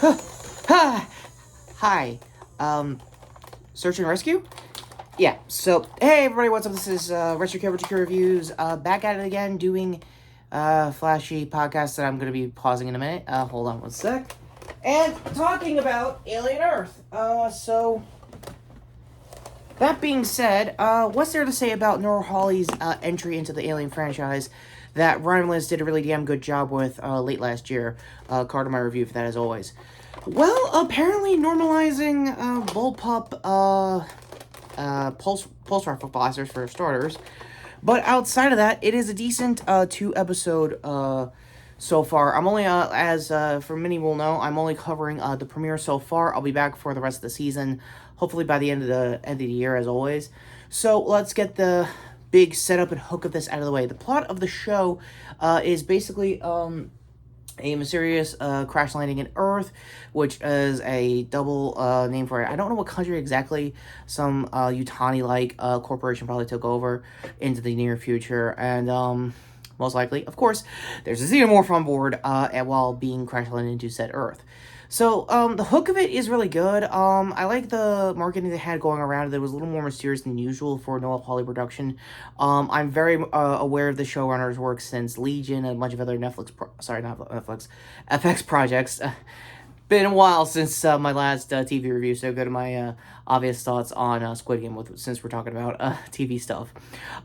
Hi. Search and rescue? Yeah, so, hey everybody, what's up? This is Retrokid Reviews, back at it again, doing flashy podcast that I'm going to be pausing in a minute. Hold on one sec. And talking about Alien Earth. That being said, what's there to say about Nora Hawley's entry into the Alien franchise that Romulus did a really damn good job with late last year? Card to my review for that, as always. Well, apparently normalizing bullpup pulse rifle blasters for starters, but outside of that, it is a decent 2-episode so far. I'm only as for many will know, I'm only covering the premiere so far. I'll be back for the rest of the season, hopefully by the end of the year, as always. So let's get the big setup and hook of this out of the way. The plot of the show is basically a mysterious crash landing in Earth, which is a double name for it. I don't know what country exactly. Some Yutani-like corporation probably took over into the near future, and most likely, of course, there's a xenomorph on board and while being crash landed into said Earth. So, the hook of it is really good. I like the marketing they had going around it. It was a little more mysterious than usual for a Noah Hawley production. I'm very aware of the showrunner's work since Legion and a bunch of other FX projects. Been a while since my last TV review, so go to my obvious thoughts on Squid Game since we're talking about TV stuff.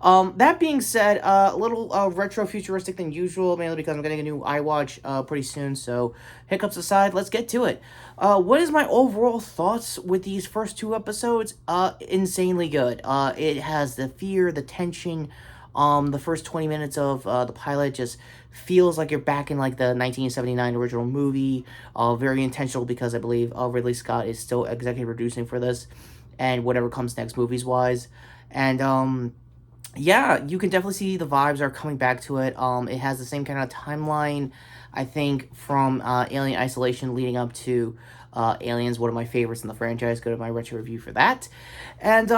That being said, a little retro-futuristic than usual, mainly because I'm getting a new iWatch pretty soon, so hiccups aside, let's get to it. What is my overall thoughts with these first 2 episodes? Insanely good. It has the fear, the tension. The first 20 minutes of the pilot just feels like you're back in like the 1979 original movie. Very intentional because I believe Ridley Scott is still executive producing for this and whatever comes next movies wise. And yeah, you can definitely see the vibes are coming back to it. It has the same kind of timeline, I think, from Alien Isolation leading up to Aliens, one of my favorites in the franchise. Go to my retro review for that. And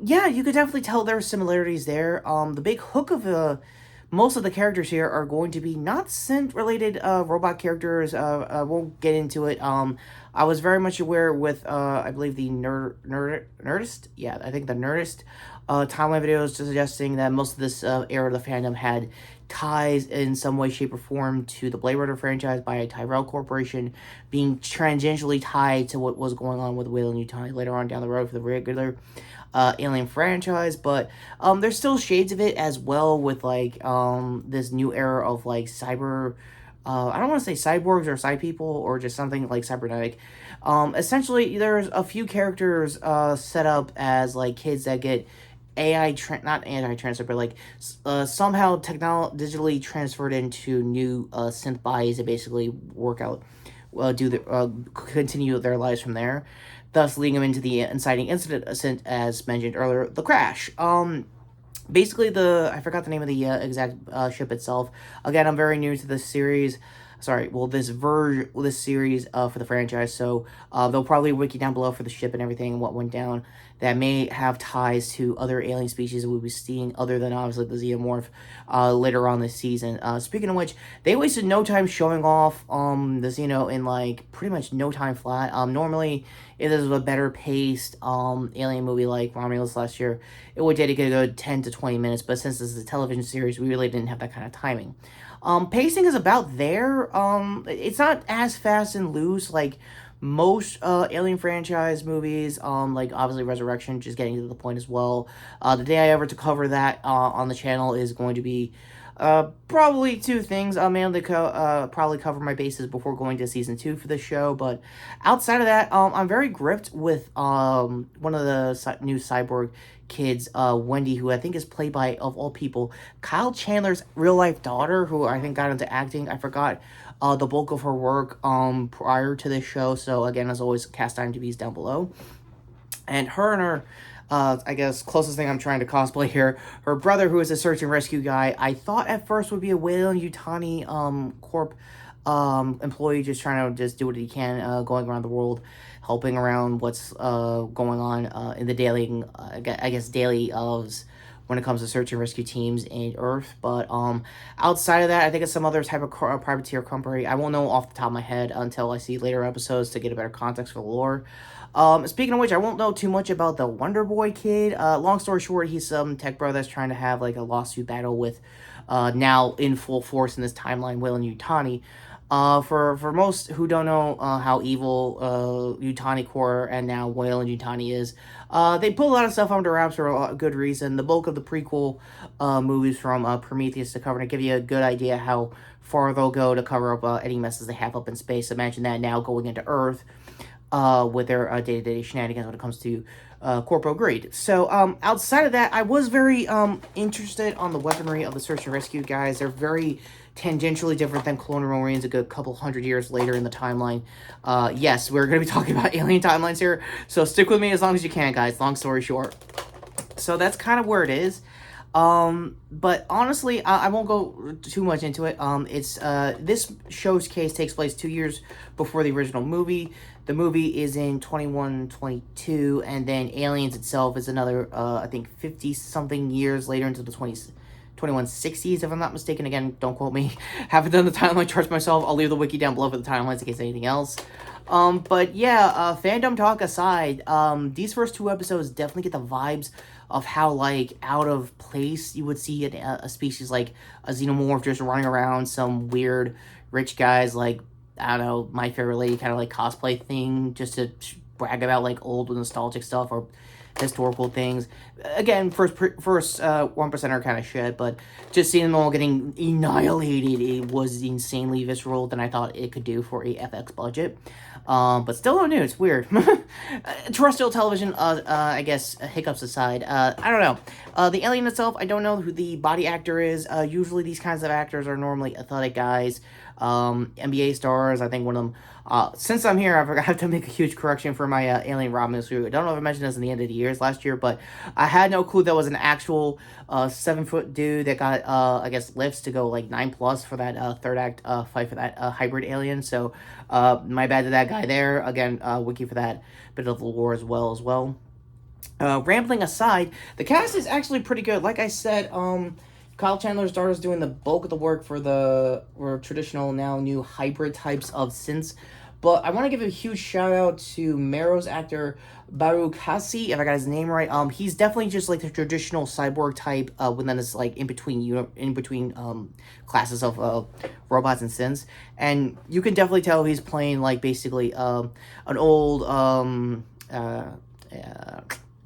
yeah, you could definitely tell there are similarities there. The big hook of most of the characters here are going to be not synth-related robot characters. I won't get into it. I was very much aware with, I believe, the Nerdist? Yeah, I think the Nerdist timeline videos suggesting that most of this era of the fandom had ties in some way, shape, or form to the Blade Runner franchise by a Tyrell Corporation, being tangentially tied to what was going on with Whalen Yutani later on down the road for the regular Alien franchise. But there's still shades of it as well with like this new era of like cyber. I don't want to say cyborgs or side people or just something like cybernetic. Essentially, there's a few characters set up as like kids that get not anti-transfer, but like somehow digitally transferred into new synth bodies that basically work out, continue their lives from there, thus leading them into the inciting incident, as mentioned earlier, the crash. Basically, I forgot the name of the exact ship itself. Again, I'm very new to this series. Sorry, well, this series for the franchise, so they'll probably wiki down below for the ship and everything and what went down that may have ties to other alien species we'll be seeing other than obviously the xenomorph later on this season. Speaking of which, they wasted no time showing off the Xeno in like pretty much no time flat. Normally, if this was a better paced alien movie like Romulus last year, it would take a good 10 to 20 minutes, but since this is a television series, we really didn't have that kind of timing. Pacing is about there. It's not as fast and loose like most Alien franchise movies, like obviously Resurrection, just getting to the point as well. The day I ever to cover that on the channel is going to be probably 2 things. Mainly probably cover my bases before going to season 2 for the show, but outside of that, I'm very gripped with one of the new cyborg kids, Wendy, who I think is played by, of all people, Kyle Chandler's real-life daughter, who I think got into acting. I forgot the bulk of her work prior to this show, so again, as always, cast IMDb's down below. And her, I guess, closest thing I'm trying to cosplay here, her brother, who is a search and rescue guy, I thought at first would be a Whalen Yutani Corp employee just trying to just do what he can, going around the world, helping around what's going on in the daily, I guess, daily when it comes to search and rescue teams in Earth. But outside of that, I think it's some other type of privateer company. I won't know off the top of my head until I see later episodes to get a better context for the lore. Speaking of which, I won't know too much about the Wonder Boy kid. Long story short, he's some tech bro that's trying to have like a lawsuit battle with, now in full force in this timeline, Weyland-Yutani. For most who don't know how evil Yutani Core and now Weyland-Yutani is, they pull a lot of stuff under wraps for a good reason. The bulk of the prequel movies from Prometheus to cover to give you a good idea how far they'll go to cover up any messes they have up in space. Imagine that now going into Earth with their day-to-day shenanigans when it comes to Corpo Greed. So outside of that, I was very interested on the weaponry of the search and rescue guys. They're very tangentially different than Colonial Marines a good couple hundred years later in the timeline. Yes, we're going to be talking about alien timelines here, so stick with me as long as you can, guys. Long story short. So that's kind of where it is. But honestly, I won't go too much into it. This show's case takes place 2 years before the original movie. The movie is in 2122, and then Aliens itself is another, I think, 50-something years later into the 2160s, if I'm not mistaken. Again, don't quote me. Haven't done the timeline charts myself. I'll leave the wiki down below for the timelines in case anything else. But yeah, fandom talk aside, these first 2 episodes definitely get the vibes of how, like, out of place you would see a species like a xenomorph just running around some weird rich guys, like, I don't know, My Fair Lady kind of like cosplay thing, just to brag about like old nostalgic stuff or historical things. Again, first 1%er kind of shit, but just seeing them all getting annihilated, it was insanely visceral than I thought it could do for a FX budget. But still new. It's weird. Terrestrial television, I guess, hiccups aside, I don't know. The alien itself, I don't know who the body actor is. Usually these kinds of actors are normally athletic guys, NBA stars. I think one of them, since I'm here, I have to make a huge correction for my alien Romulus. I don't know if I mentioned this in the end of the years last year, but I had no clue that was an actual 7-foot dude that got, I guess, lifts to go like 9+ for that third act fight for that hybrid alien. So my bad to that guy there. Again, wiki for that bit of the lore as well. Rambling aside, the cast is actually pretty good. Like I said, Kyle Chandler's daughter is doing the bulk of the work for the traditional, now new hybrid types of synths. But I want to give a huge shout out to Mero's actor Baruch Hassi, if I got his name right. He's definitely just like the traditional cyborg type, when then it's like in between classes of robots and synths, and you can definitely tell he's playing like basically an old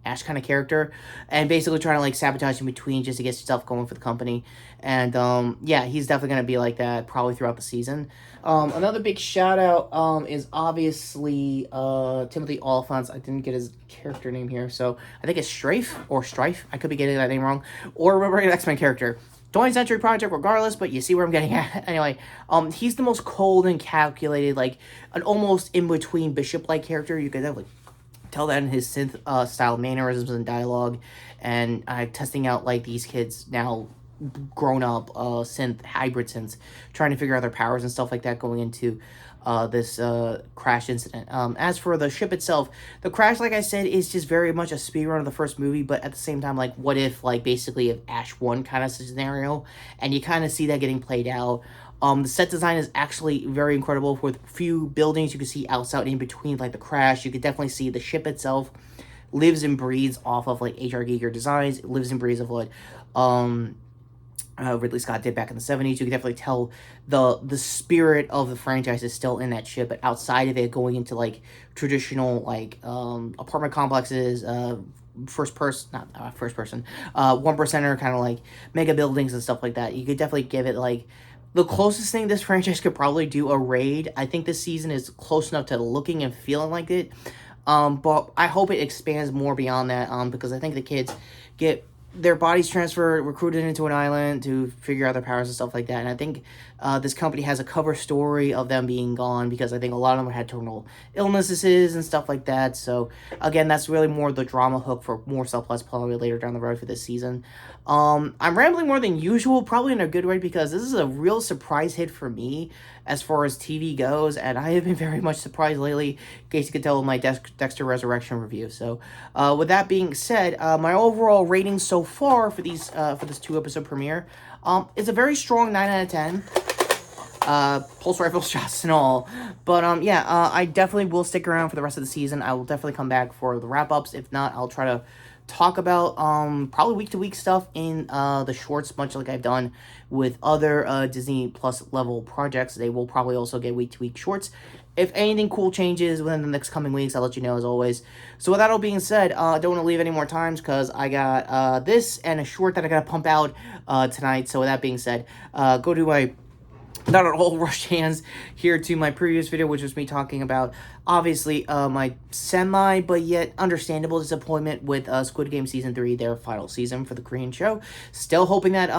Ash kind of character, and basically trying to like sabotage in between just to get stuff going for the company. And yeah, he's definitely going to be like that probably throughout the season. Another big shout out is obviously Timothy Olyphant. I didn't get his character name here, so I think it's Strife. I could be getting that name wrong. Or remember an X-Men character. 20th Century Project regardless, but you see where I'm getting at. Anyway, he's the most cold and calculated, like an almost in-between Bishop-like character. You could definitely tell that in his synth style mannerisms and dialogue, and testing out like these kids now grown up hybrid synths, trying to figure out their powers and stuff like that going into this crash incident. As for the ship itself, the crash, like I said, is just very much a speedrun of the first movie, but at the same time, like, what if, like, basically if Ash 1 kind of scenario, and you kind of see that getting played out. The set design is actually very incredible with few buildings you can see outside in between, like the crash. You could definitely see the ship itself lives and breathes off of like H.R. Giger designs. It lives and breathes of what Ridley Scott did back in the 70s. You can definitely tell the spirit of the franchise is still in that ship, but outside of it, going into like traditional like apartment complexes, first person, 1%er kind of like mega buildings and stuff like that. You could definitely give it like the closest thing this franchise could probably do a raid. I think this season is close enough to looking and feeling like it. But I hope it expands more beyond that, because I think the kids get their bodies transferred, recruited into an island to figure out their powers and stuff like that. And I think this company has a cover story of them being gone, because I think a lot of them had terminal illnesses and stuff like that. So again, that's really more the drama hook for more subplots probably later down the road for this season. I'm rambling more than usual, probably in a good way, because this is a real surprise hit for me, as far as TV goes, and I have been very much surprised lately, in case you could tell with my Dexter Resurrection review. So, with that being said, my overall rating so far for these for this 2-episode premiere, is a very strong 9 out of 10. Pulse rifle shots and all. But, yeah, I definitely will stick around for the rest of the season. I will definitely come back for the wrap-ups. If not, I'll try to talk about, probably week-to-week stuff in, the shorts, much like I've done with other, Disney Plus level projects. They will probably also get week-to-week shorts. If anything cool changes within the next coming weeks, I'll let you know as always. So with that all being said, I don't want to leave any more times because I got, this and a short that I got to pump out, tonight. So with that being said, go to my not at all rushed hands here to my previous video, which was me talking about, obviously, my semi, but yet understandable disappointment with Squid Game Season 3, their final season for the Korean show. Still hoping that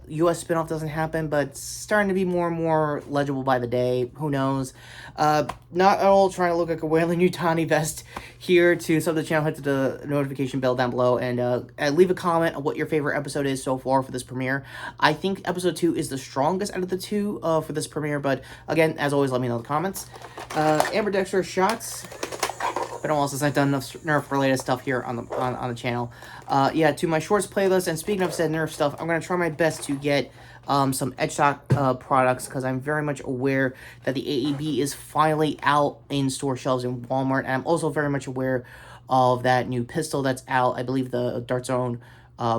US spinoff doesn't happen, but starting to be more and more legible by the day. Who knows? Not at all trying to look like a Wailing Yutani vest here. To sub the channel, hit the notification bell down below, and leave a comment on what your favorite episode is so far for this premiere. I think episode 2 is the strongest out of the two for this premiere, but again, as always, let me know in the comments. Amber Dexter shots. Been a while since I've done enough Nerf related stuff here on the channel. Yeah, to my shorts playlist, and speaking of said Nerf stuff, I'm gonna try my best to get some Edgestock products, because I'm very much aware that the AEB is finally out in store shelves in Walmart, and I'm also very much aware of that new pistol that's out. I believe the Dart Zone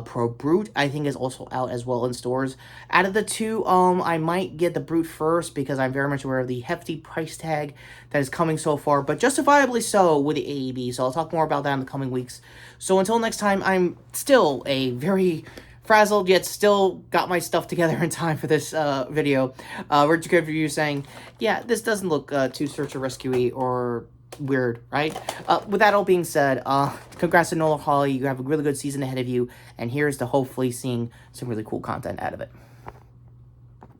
Pro Brute, I think, is also out as well in stores. Out of the two, I might get the Brute first, because I'm very much aware of the hefty price tag that is coming so far, but justifiably so with the AEB, so I'll talk more about that in the coming weeks. So until next time, I'm still a very frazzled, yet still got my stuff together in time for this video. Retrokid review saying, yeah, this doesn't look too search and rescue-y or weird, right? With that all being said, congrats to Nola Hawley. You have a really good season ahead of you, and here's to hopefully seeing some really cool content out of it.